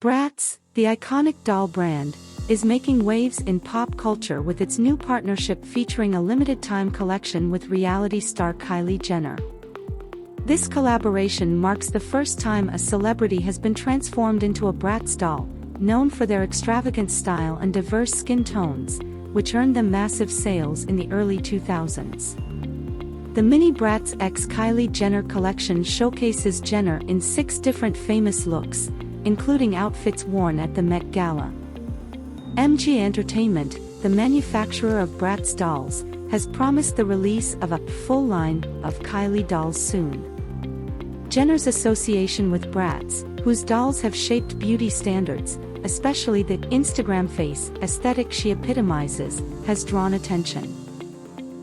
Bratz, the iconic doll brand, is making waves in pop culture with its new partnership featuring a limited-time collection with reality star Kylie Jenner. This collaboration marks the first time a celebrity has been transformed into a Bratz doll, known for their extravagant style and diverse skin tones, which earned them massive sales in the early 2000s. The Mini Bratz x Kylie Jenner collection showcases Jenner in 6 different famous looks, including outfits worn at the Met Gala. MG Entertainment, the manufacturer of Bratz dolls, has promised the release of a full line of Kylie dolls soon. Jenner's association with Bratz, whose dolls have shaped beauty standards, especially the Instagram face aesthetic she epitomizes, has drawn attention.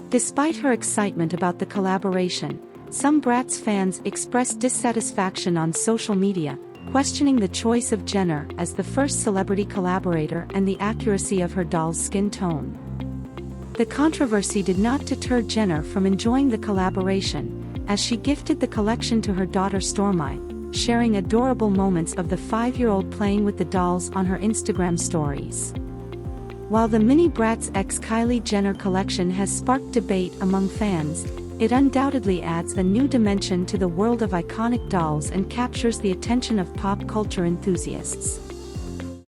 Despite her excitement about the collaboration, some Bratz fans expressed dissatisfaction on social media, questioning the choice of Jenner as the first celebrity collaborator and the accuracy of her doll's skin tone. The controversy did not deter Jenner from enjoying the collaboration, as she gifted the collection to her daughter Stormy, sharing adorable moments of the 5-year-old playing with the dolls on her Instagram stories. While the Mini Bratz x Kylie Jenner collection has sparked debate among fans, it undoubtedly adds a new dimension to the world of iconic dolls and captures the attention of pop culture enthusiasts.